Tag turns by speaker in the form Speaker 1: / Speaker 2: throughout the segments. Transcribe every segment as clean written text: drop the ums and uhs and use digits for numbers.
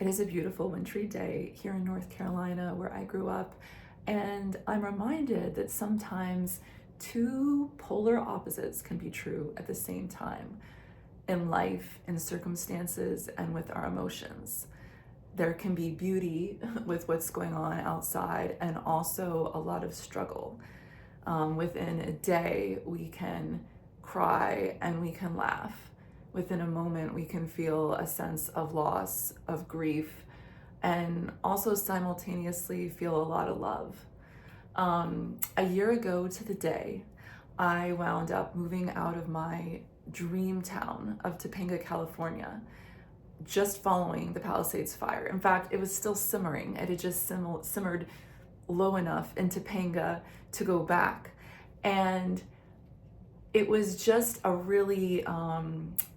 Speaker 1: It is a beautiful wintry day here in North Carolina where I grew up, and I'm reminded that sometimes two polar opposites can be true at the same time in life, in circumstances, and with our emotions. There can be beauty with what's going on outside and also a lot of struggle. Within a day, we can cry and we can laugh. Within a moment, we can feel a sense of loss, of grief, and also simultaneously feel a lot of love. A year ago to the day, I wound up moving out of my dream town of Topanga, California, just following the Palisades fire. In fact, it was still simmering. It had just simmered low enough in Topanga to go back. And it was just a really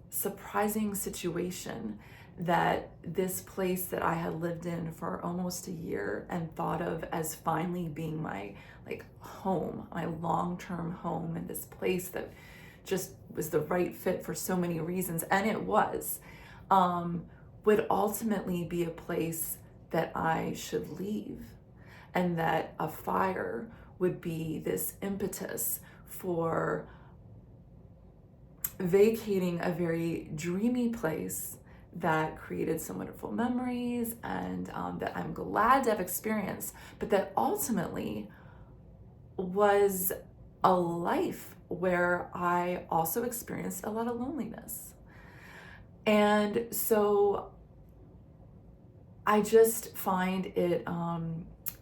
Speaker 1: surprising situation that this place that I had lived in for almost a year and thought of as finally being my home, my long-term home, and this place that just was the right fit for so many reasons, and it was, would ultimately be a place that I should leave, and that a fire would be this impetus for vacating a very dreamy place that created some wonderful memories and that I'm glad to have experienced, but that ultimately was a life where I also experienced a lot of loneliness. And so I just find it,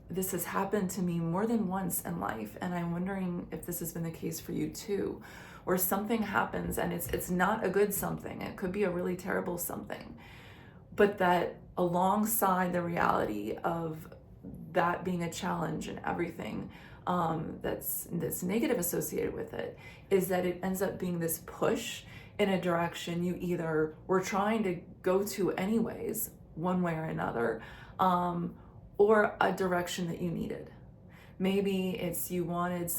Speaker 1: this has happened to me more than once in life, and I'm wondering if this has been the case for you too, where something happens and it's not a good something, it could be a really terrible something, but that alongside the reality of that being a challenge and everything that's negative associated with it, is that it ends up being this push in a direction you either were trying to go to anyways, one way or another, or a direction that you needed. Maybe it's you wanted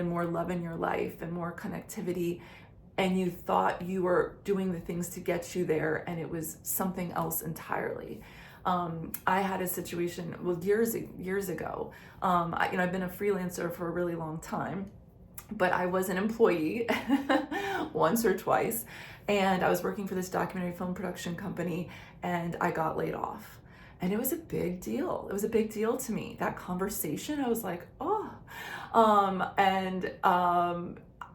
Speaker 1: more love in your life and more connectivity, and you thought you were doing the things to get you there, and it was something else entirely. I had a situation, years ago. I've been a freelancer for a really long time, but I was an employee once or twice, and I was working for this documentary film production company, and I got laid off. And it was a big deal. It was a big deal to me. That conversation, I was like, oh.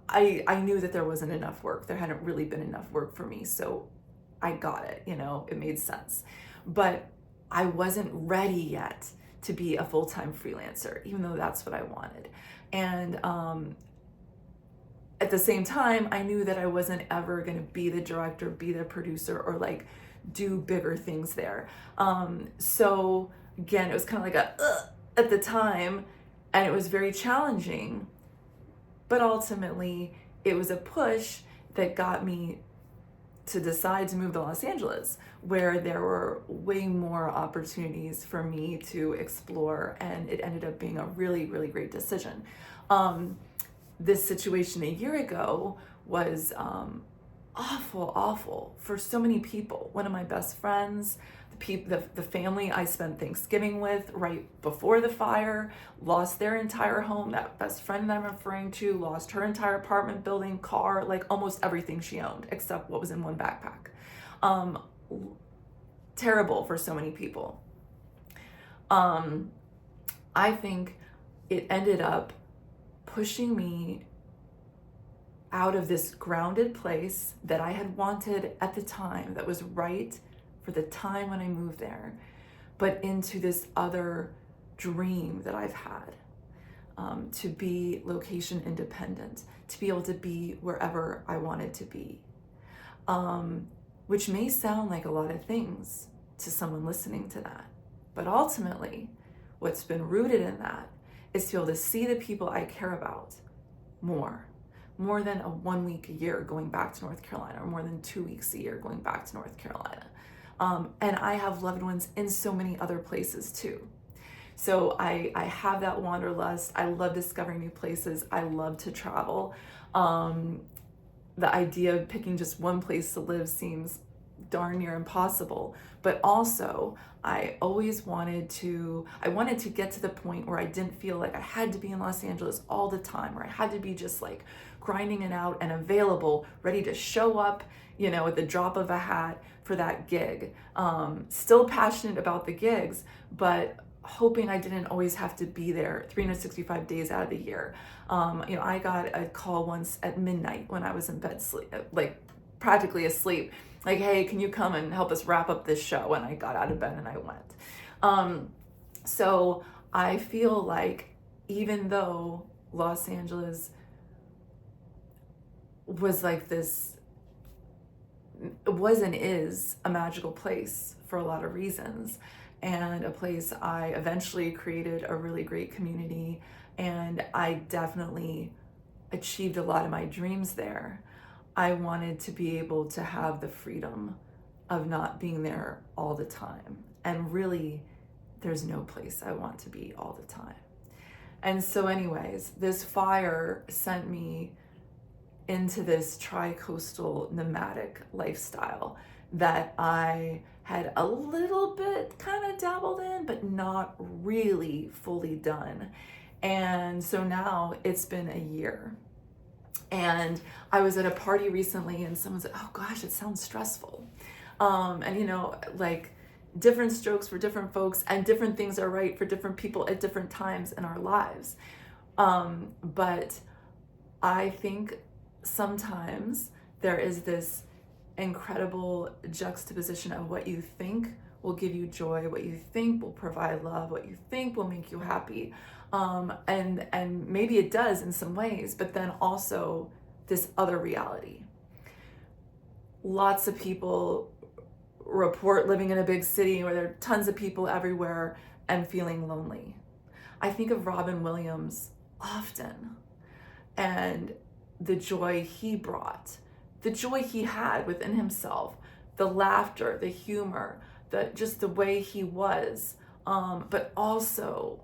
Speaker 1: I knew that there wasn't enough work. There hadn't really been enough work for me. So I got it, it made sense. But I wasn't ready yet to be a full-time freelancer, even though that's what I wanted. And at the same time, I knew that I wasn't ever going to be the director, be the producer, or do bigger things there. So again, it was kind of at the time, and it was very challenging, but ultimately it was a push that got me to decide to move to Los Angeles, where there were way more opportunities for me to explore, and it ended up being a really, really great decision. This situation a year ago was awful for so many people. One of my best friends, the family I spent Thanksgiving with right before the fire, lost their entire home. That best friend that I'm referring to lost her entire apartment building, car, almost everything she owned except what was in one backpack. Terrible for so many people. I think it ended up pushing me out of this grounded place that I had wanted at the time, that was right for the time when I moved there, but into this other dream that I've had, to be location independent, to be able to be wherever I wanted to be, which may sound like a lot of things to someone listening to that. But ultimately, what's been rooted in that is to be able to see the people I care about more than a 1 week a year going back to North Carolina, or more than 2 weeks a year going back to North Carolina. And I have loved ones in so many other places too. So I have that wanderlust. I love discovering new places. I love to travel. The idea of picking just one place to live seems darn near impossible. But also, I wanted to get to the point where I didn't feel like I had to be in Los Angeles all the time, where I had to be just like grinding it out and available, ready to show up, at the drop of a hat for that gig. Still passionate about the gigs, but hoping I didn't always have to be there 365 days out of the year. I got a call once at midnight when I was in bed, like practically asleep, like, hey, can you come and help us wrap up this show? And I got out of bed and I went. So I feel like even though Los Angeles was like this, was and is a magical place for a lot of reasons, and a place I eventually created a really great community, and I definitely achieved a lot of my dreams there. I wanted to be able to have the freedom of not being there all the time. And really, there's no place I want to be all the time. And so anyways, this fire sent me into this tri-coastal nomadic lifestyle that I had a little bit kind of dabbled in, but not really fully done. And so now it's been a year. And I was at a party recently and someone said, oh gosh, it sounds stressful. And like different strokes for different folks, and different things are right for different people at different times in our lives. But I think sometimes there is this incredible juxtaposition of what you think will give you joy, what you think will provide love, what you think will make you happy. And maybe it does in some ways, but then also this other reality. Lots of people report living in a big city where there are tons of people everywhere and feeling lonely. I think of Robin Williams often and the joy he brought, the joy he had within himself, the laughter, the humor, just the way he was, but also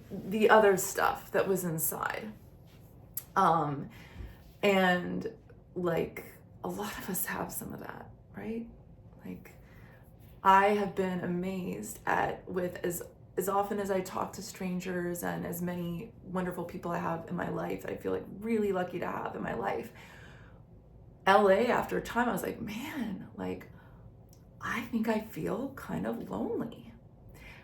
Speaker 1: the other stuff that was inside. And like a lot of us have some of that, right? Like I have been amazed with as often as I talk to strangers and as many wonderful people I have in my life that I feel like really lucky to have in my life. LA, after a time, I was like, man, like I think I feel kind of lonely.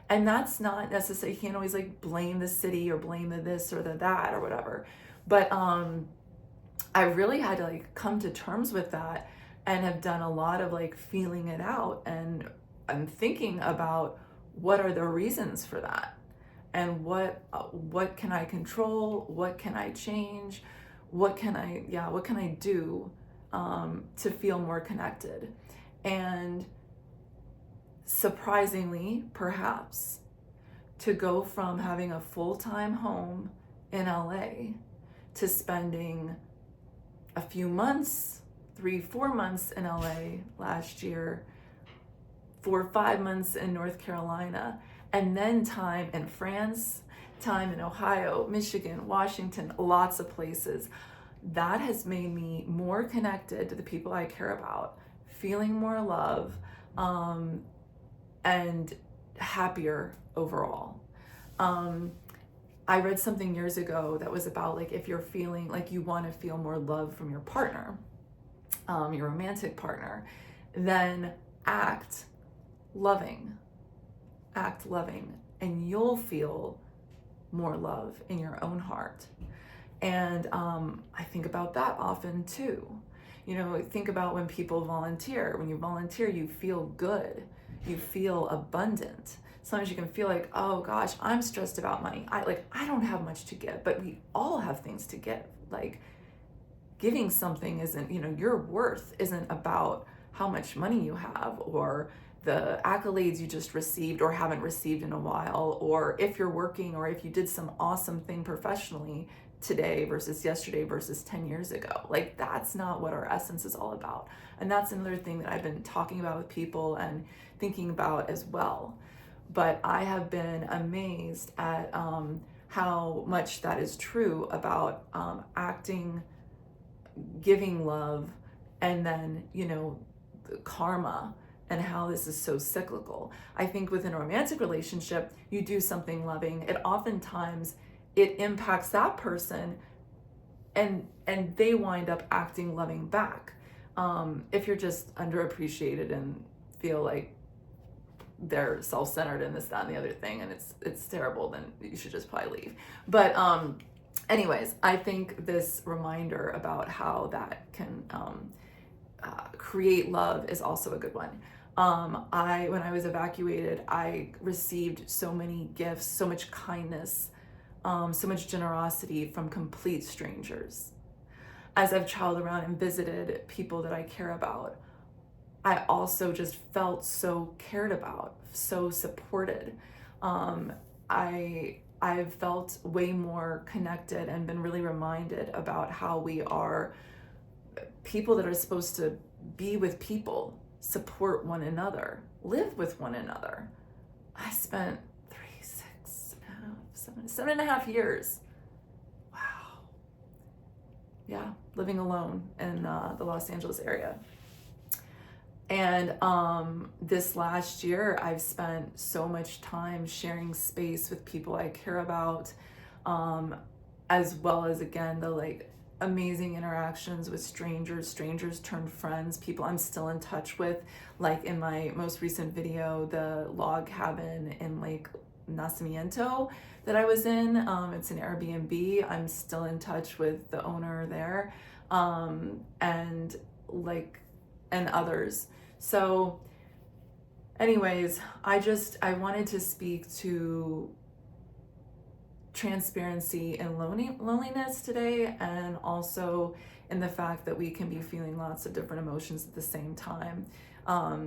Speaker 1: And that's not necessarily, you can't always like blame the city or blame the this or the that or whatever. But I really had to like come to terms with that and have done a lot of like feeling it out. And I'm thinking about what are the reasons for that, and what can I control, what can I change, what can I do to feel more connected. And surprisingly, perhaps, to go from having a full-time home in LA to spending a few months, 3-4 months in LA last year, 4 or 5 months in North Carolina, and then time in France, time in Ohio, Michigan, Washington, lots of places. That has made me more connected to the people I care about, feeling more love, and happier overall. I read something years ago that was about like if you're feeling like you want to feel more love from your partner, your romantic partner, then act loving, and you'll feel more love in your own heart. And I think about that often too. Think about when people volunteer. When you volunteer, you feel good. You feel abundant. Sometimes you can feel like, oh gosh, I'm stressed about money. I don't have much to give, but we all have things to give. Like giving something isn't, your worth isn't about how much money you have or the accolades you just received or haven't received in a while, or if you're working or if you did some awesome thing professionally today versus yesterday versus 10 years ago. Like that's not what our essence is all about. And that's another thing that I've been talking about with people and thinking about as well. But I have been amazed at how much that is true about acting, giving love, and then, the karma and how this is so cyclical. I think within a romantic relationship, you do something loving, it oftentimes it impacts that person, and they wind up acting loving back. If you're just underappreciated and feel like they're self-centered and this, that, and the other thing, and it's terrible, then you should just probably leave. But anyways, I think this reminder about how that can create love is also a good one. When I was evacuated, I received so many gifts, so much kindness, so much generosity from complete strangers. As I've traveled around and visited people that I care about, I also just felt so cared about, so supported. I've felt way more connected and been really reminded about how we are people that are supposed to be with people, support one another, live with one another. I spent 7.5 years. Wow. Yeah, living alone in the Los Angeles area. And this last year, I've spent so much time sharing space with people I care about, as well as, again, the amazing interactions with strangers turned friends, people I'm still in touch with. Like in my most recent video, the log cabin in Lake Nacimiento that I was in, it's an Airbnb. I'm still in touch with the owner there, and others. So anyways, I wanted to speak to transparency and loneliness today, and also in the fact that we can be feeling lots of different emotions at the same time.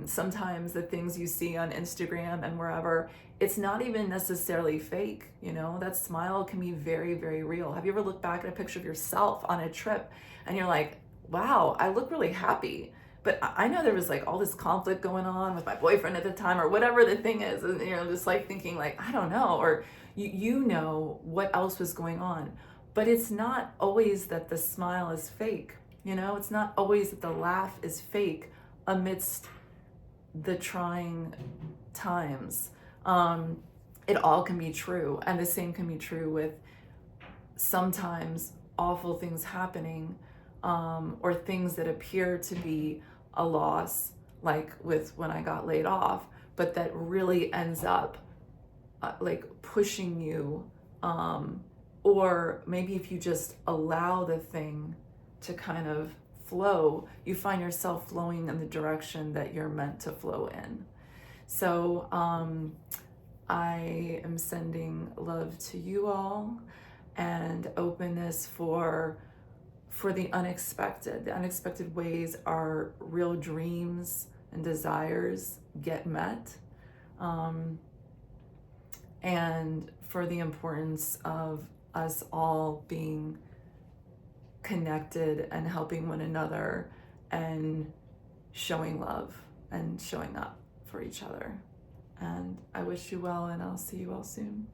Speaker 1: Sometimes the things you see on Instagram and wherever, it's not even necessarily fake, that smile can be very, very real. Have you ever looked back at a picture of yourself on a trip and you're like, wow, I look really happy, but I know there was all this conflict going on with my boyfriend at the time, or whatever the thing is, and just thinking I don't know, or you know what else was going on. But it's not always that the smile is fake, it's not always that the laugh is fake amidst the trying times. It all can be true, and the same can be true with sometimes awful things happening, or things that appear to be a loss, like with when I got laid off, but that really ends up pushing you, or maybe if you just allow the thing to kind of flow, you find yourself flowing in the direction that you're meant to flow in. So I am sending love to you all, and openness for the unexpected. The unexpected ways our real dreams and desires get met, and for the importance of us all being connected and helping one another and showing love and showing up for each other. And I wish you well, and I'll see you all soon.